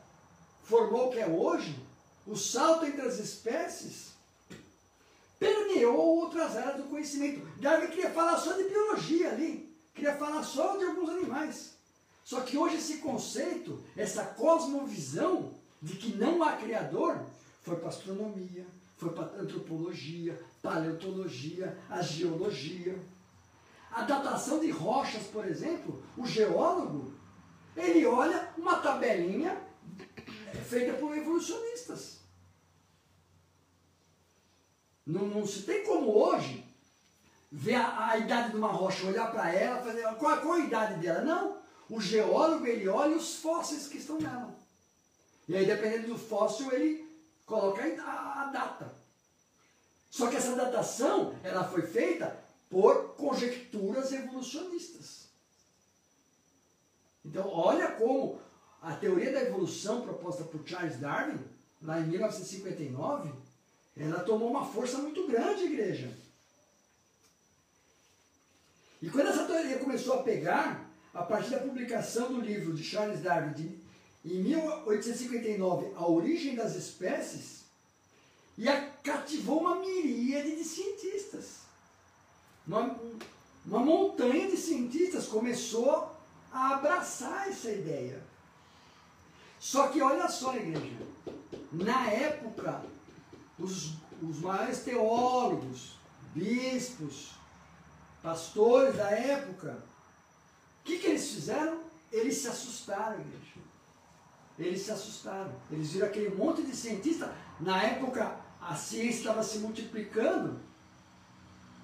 formou o que é hoje, o salto entre as espécies, permeou outras áreas do conhecimento. Darwin queria falar só de biologia ali, queria falar só de alguns animais. Só que hoje esse conceito, essa cosmovisão de que não há criador, foi para a astronomia, foi para a antropologia, paleontologia, a geologia. A datação de rochas, por exemplo, o geólogo, ele olha uma tabelinha feita por evolucionistas. Não se tem como hoje ver a idade de uma rocha, olhar para ela, fazer qual a idade dela. Não. O geólogo, ele olha os fósseis que estão nela. E aí, dependendo do fóssil, ele coloca a data. Só que essa datação, ela foi feita por conjecturas evolucionistas. Então, olha como a teoria da evolução proposta por Charles Darwin, lá em 1959, ela tomou uma força muito grande, igreja. E quando essa teoria começou a pegar, a partir da publicação do livro de Charles Darwin, em 1859, A Origem das Espécies, e cativou uma miríade de cientistas. Uma montanha de cientistas começou a abraçar essa ideia. Só que olha só, igreja, na época, os maiores teólogos, bispos, pastores da época, o que eles fizeram? Eles se assustaram, igreja. Eles se assustaram. Eles viram aquele monte de cientistas. Na época, a ciência estava se multiplicando.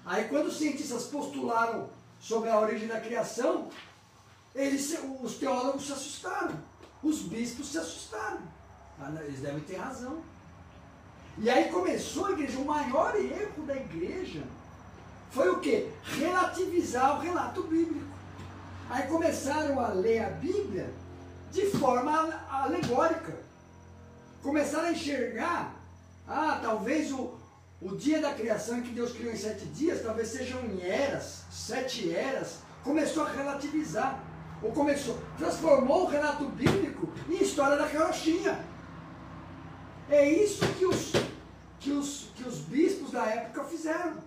Aí, quando os cientistas postularam sobre a origem da criação, os teólogos se assustaram. Os bispos se assustaram. Eles devem ter razão. E aí começou, igreja, o maior erro da igreja foi o quê? Relativizar o relato bíblico. Aí começaram a ler a Bíblia de forma alegórica. Começaram a enxergar, talvez o dia da criação, em que Deus criou em 7 dias, talvez sejam em eras, 7 eras. Começou a relativizar. Ou transformou o relato bíblico em história da carochinha. É isso que os bispos da época fizeram.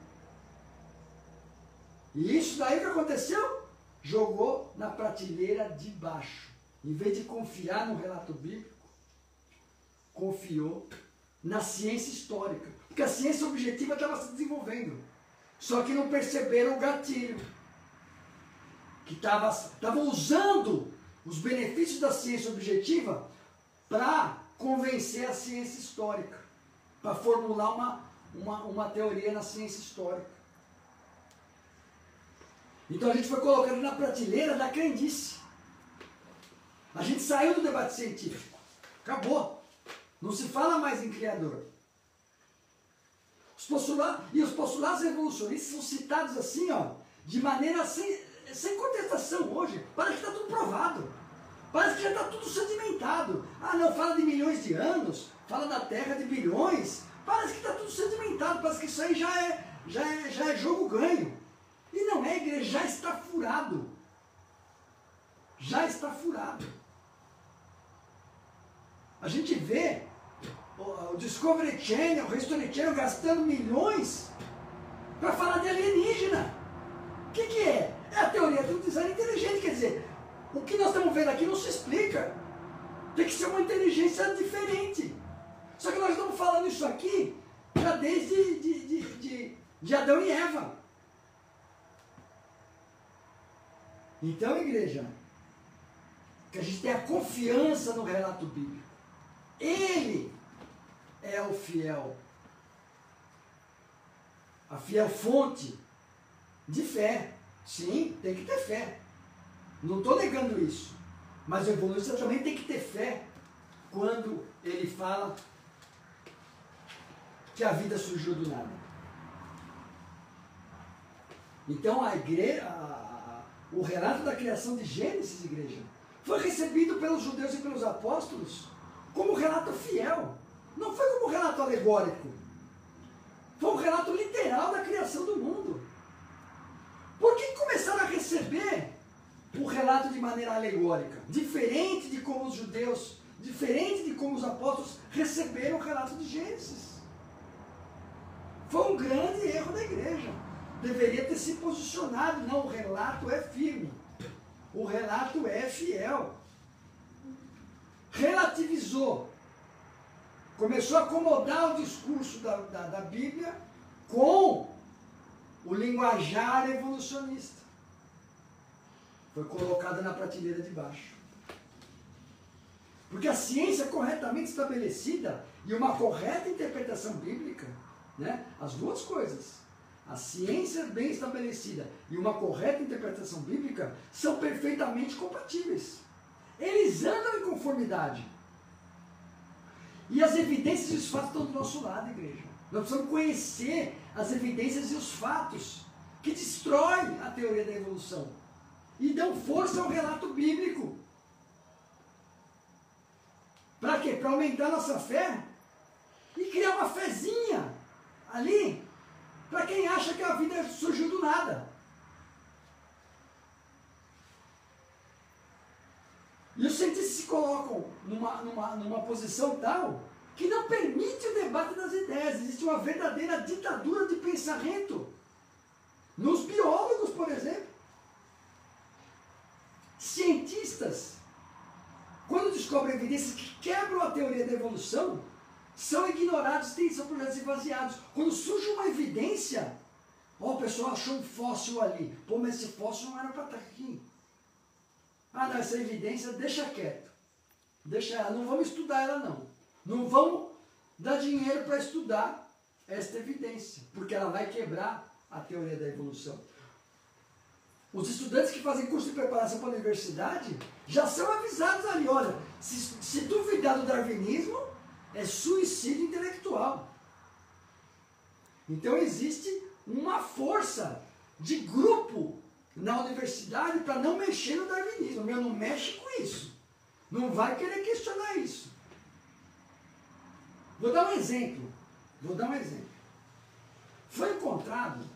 E isso daí que aconteceu? Jogou na prateleira de baixo. Em vez de confiar no relato bíblico, confiou na ciência histórica. Porque a ciência objetiva estava se desenvolvendo. Só que não perceberam o gatilho. Que estavam usando os benefícios da ciência objetiva para convencer a ciência histórica. Para formular uma teoria na ciência histórica. Então a gente foi colocando na prateleira da crendice. A gente saiu do debate científico. Acabou. Não se fala mais em Criador. Os postulados evolucionistas são citados assim, de maneira sem contestação hoje. Parece que está tudo provado. Parece que já está tudo sedimentado. Não, fala de milhões de anos, fala da Terra de bilhões. Parece que está tudo sedimentado, parece que isso aí já é jogo ganho. E não é, igreja, já está furado. Já está furado. A gente vê o Discovery Channel, o History Channel gastando milhões para falar de alienígena. O que é? É a teoria do design inteligente, quer dizer, o que nós estamos vendo aqui não se explica. Tem que ser uma inteligência diferente. Só que nós estamos falando isso aqui já desde de Adão e Eva. Então, igreja, que a gente tenha confiança no relato bíblico. Ele é o fiel, a fiel fonte de fé. Sim, tem que ter fé. Não estou negando isso. Mas o evolucionista também tem que ter fé quando ele fala que a vida surgiu do nada. Então a igreja, o relato da criação de Gênesis, igreja, foi recebido pelos judeus e pelos apóstolos como relato fiel. Não foi como relato alegórico. Foi um relato literal da criação do mundo. Por que começaram a receber o relato de maneira alegórica? Diferente de como os judeus, diferente de como os apóstolos receberam o relato de Gênesis. Foi um grande erro da igreja. Deveria ter se posicionado. Não, o relato é firme. O relato é fiel. Relativizou. Começou a acomodar o discurso da Bíblia com o linguajar evolucionista. Foi colocada na prateleira de baixo. Porque a ciência corretamente estabelecida e uma correta interpretação bíblica, né? As duas coisas, a ciência bem estabelecida e uma correta interpretação bíblica são perfeitamente compatíveis. Eles andam em conformidade. E as evidências e os fatos estão do nosso lado, igreja. Nós precisamos conhecer as evidências e os fatos que destroem a teoria da evolução e dão força ao relato bíblico. Para quê? Para aumentar nossa fé e criar uma fezinha ali para quem acha que a vida surgiu do nada. E os cientistas se colocam numa posição tal que não permite o debate das ideias. Existe uma verdadeira ditadura de pensamento. Nos biólogos, por exemplo. Cientistas, quando descobrem evidências que quebram a teoria da evolução, são ignorados, são projetos esvaziados. Quando surge uma evidência, ó, o pessoal achou um fóssil ali. Pô, mas esse fóssil não era para estar aqui. Ah, não, essa evidência, deixa quieto. Deixa ela, não vamos estudar ela não. Não vamos dar dinheiro para estudar esta evidência, porque ela vai quebrar a teoria da evolução. Os estudantes que fazem curso de preparação para a universidade já são avisados ali, olha, se duvidar do darwinismo, é suicídio intelectual. Então existe uma força de grupo na universidade para não mexer no darwinismo. Meu, não mexe com isso. Não vai querer questionar isso. Vou dar um exemplo. Foi encontrado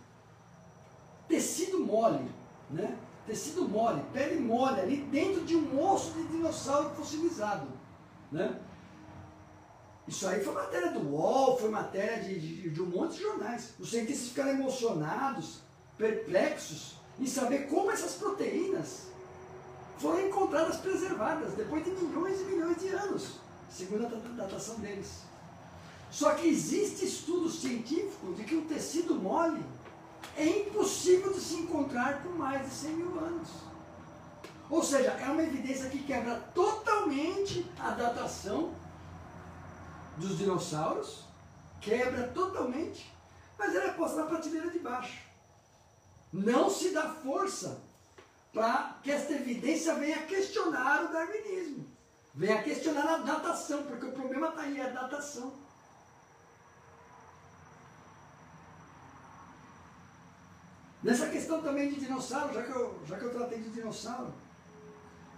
tecido mole, né? Tecido mole, pele mole ali dentro de um osso de dinossauro fossilizado, né? Isso aí foi matéria do UOL, foi matéria de um monte de jornais. Os cientistas ficaram emocionados, perplexos, em saber como essas proteínas foram encontradas preservadas depois de milhões e milhões de anos, segundo a datação deles. Só que existe estudo científico de que o tecido mole é impossível de se encontrar por mais de 100 mil anos. Ou seja, é uma evidência que quebra totalmente a datação dos dinossauros, quebra totalmente, mas ela é posta na prateleira de baixo. Não se dá força para que esta evidência venha questionar o darwinismo, venha questionar a datação, porque o problema está aí, é a datação. Nessa questão também de dinossauro, já que eu tratei de dinossauro,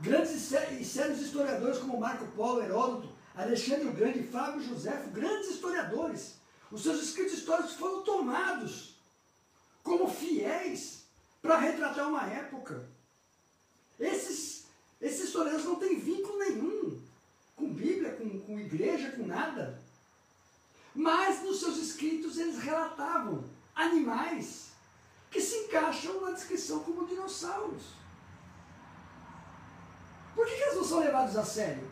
grandes e sérios historiadores como Marco Polo, Heródoto, Alexandre o Grande e Flávio Josefo, grandes historiadores, os seus escritos históricos foram tomados como fiéis para retratar uma época. Esses historiadores não têm vínculo nenhum com Bíblia, com igreja, com nada. Mas nos seus escritos eles relatavam animais que se encaixam na descrição como dinossauros. Por que eles não são levados a sério?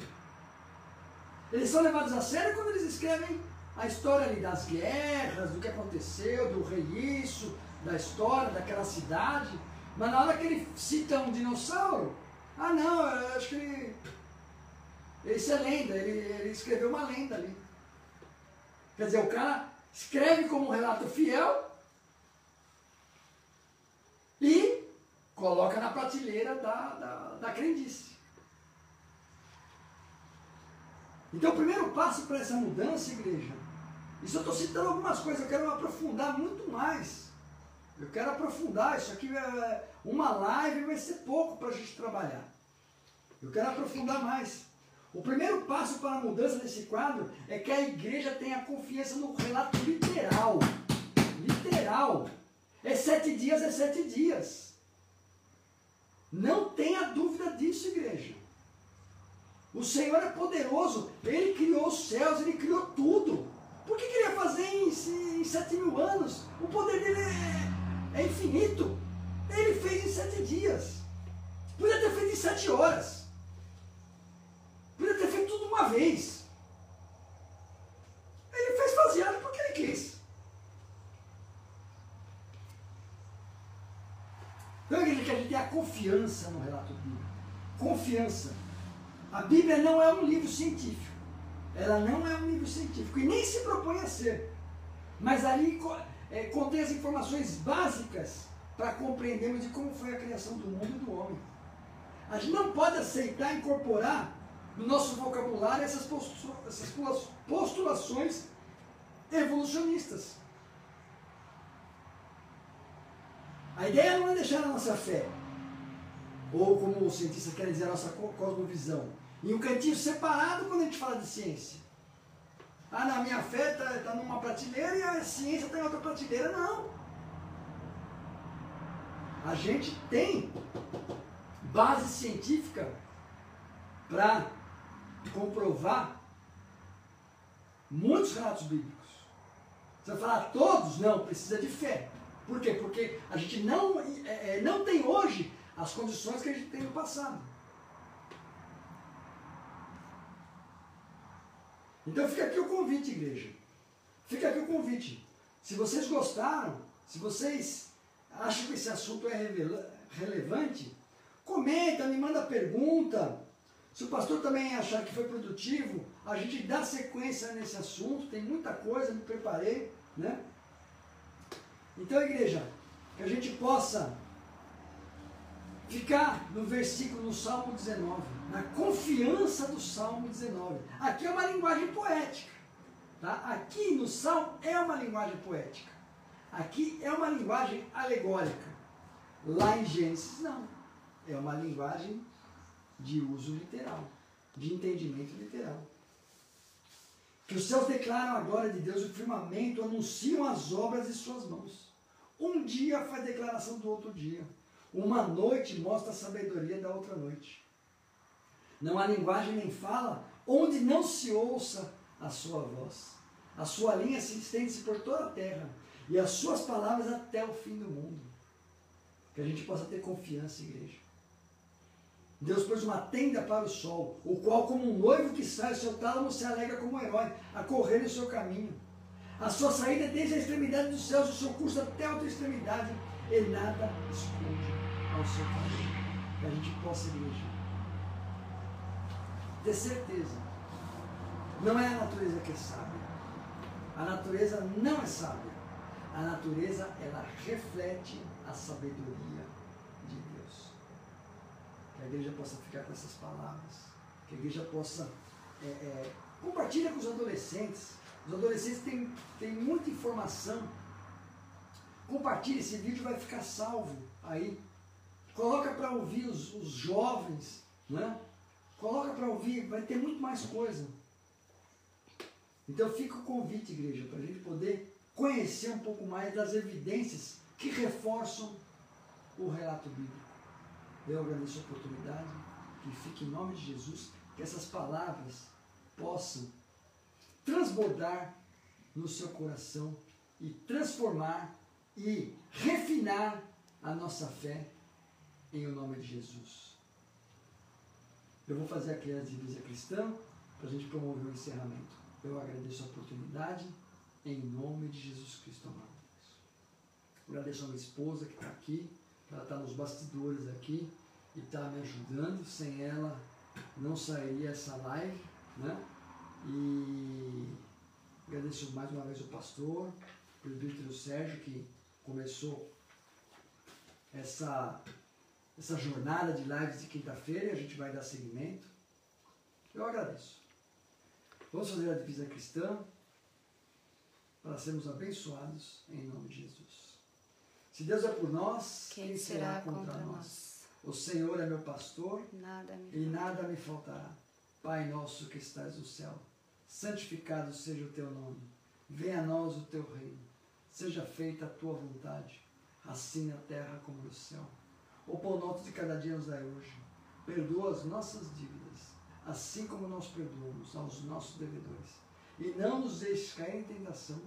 Eles são levados a sério quando eles escrevem a história ali das guerras, do que aconteceu, do reiço, da história daquela cidade. Mas na hora que ele cita um dinossauro, ah não, eu acho que isso é lenda, ele escreveu uma lenda ali. Quer dizer, o cara escreve como um relato fiel e coloca na prateleira da crendice. Então o primeiro passo para essa mudança, igreja, isso eu estou citando algumas coisas, eu quero aprofundar muito mais. Eu quero aprofundar, isso aqui uma live vai ser pouco para a gente trabalhar. Eu quero aprofundar mais. O primeiro passo para a mudança desse quadro é que a igreja tenha confiança no relato literal. Literal. É 7 dias, é 7 dias. Não tenha dúvida disso, igreja. O Senhor é poderoso, Ele criou os céus, Ele criou tudo. Por que queria fazer em 7 mil anos? O poder dele é infinito. Ele fez em 7 dias. Podia ter feito em 7 horas. Podia ter feito tudo uma vez. Ele fez faseado porque Ele quis. Então, igreja, que a gente tenha confiança no relato bíblico. Confiança. A Bíblia não é um livro científico. Ela não é um livro científico e nem se propõe a ser. Mas ali contém as informações básicas para compreendermos de como foi a criação do mundo e do homem. A gente não pode aceitar incorporar no nosso vocabulário essas postulações evolucionistas. A ideia não é deixar a nossa fé, ou como os cientistas querem dizer, a nossa cosmovisão, em um cantinho separado quando a gente fala de ciência. Ah, não, a minha fé está numa prateleira e a ciência está em outra prateleira. Não. A gente tem base científica para comprovar muitos relatos bíblicos. Você vai falar todos? Não, precisa de fé. Por quê? Porque a gente não tem hoje as condições que a gente tem no passado. Então fica aqui o convite, igreja. Fica aqui o convite. Se vocês gostaram, se vocês acham que esse assunto é relevante, comenta, me manda pergunta. Se o pastor também achar que foi produtivo, a gente dá sequência nesse assunto. Tem muita coisa, me preparei, né? Então, igreja, que a gente possa ficar no versículo, no Salmo 19, na confiança do Salmo 19. Aqui é uma linguagem poética, tá? Aqui no Salmo é uma linguagem poética. Aqui é uma linguagem alegórica. Lá em Gênesis, não. É uma linguagem de uso literal, de entendimento literal. Que os céus declaram a glória de Deus, o firmamento anunciam as obras de suas mãos. Um dia faz declaração do outro dia. Uma noite mostra a sabedoria da outra noite. Não há linguagem nem fala onde não se ouça a sua voz. A sua linha se estende por toda a terra e as suas palavras até o fim do mundo. Que a gente possa ter confiança, igreja. Deus pôs uma tenda para o sol, o qual, como um noivo que sai, o seu tálamo se alegra como um herói, a correr no seu caminho. A sua saída é desde a extremidade dos céus, o seu curso até a outra extremidade, e nada esconde ao seu favor. Que a gente possa, igreja, ter certeza. Não é a natureza que é sábia. A natureza não é sábia. A natureza, ela reflete a sabedoria de Deus. Que a igreja possa ficar com essas palavras. Que a igreja possa compartilhar com os adolescentes. Os adolescentes têm muita informação. Compartilhe esse vídeo, vai ficar salvo aí. Coloca para ouvir os jovens, né? Coloca para ouvir, vai ter muito mais coisa. Então fica o convite, igreja, para a gente poder conhecer um pouco mais das evidências que reforçam o relato bíblico. Eu agradeço a oportunidade, que fique em nome de Jesus, que essas palavras possam transbordar no seu coração e transformar e refinar a nossa fé em o nome de Jesus. Eu vou fazer aqui a divisa cristã para a gente promover o encerramento. Eu agradeço a oportunidade em nome de Jesus Cristo amado. Agradeço a minha esposa que está aqui, que ela está nos bastidores aqui e está me ajudando. Sem ela não sairia essa live, né? E agradeço mais uma vez o pastor, o presbítero Sérgio, que começou essa jornada de lives de quinta-feira e a gente vai dar seguimento. Eu agradeço. Vamos fazer a divisa cristã para sermos abençoados em nome de Jesus. Se Deus é por nós, quem será contra nós? O Senhor é meu pastor e nada me faltará. Pai nosso que estás no céu, santificado seja o teu nome. Venha a nós o teu reino. Seja feita a tua vontade, assim na terra como no céu. O pão nosso de cada dia nos dai hoje. Perdoa as nossas dívidas, assim como nós perdoamos aos nossos devedores. E não nos deixes cair em tentação,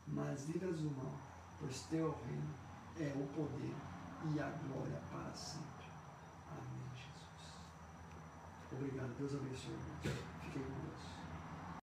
mas livra-nos do mal, pois teu reino é o poder e a glória para sempre. Amém, Jesus. Obrigado. Deus abençoe. Fiquem com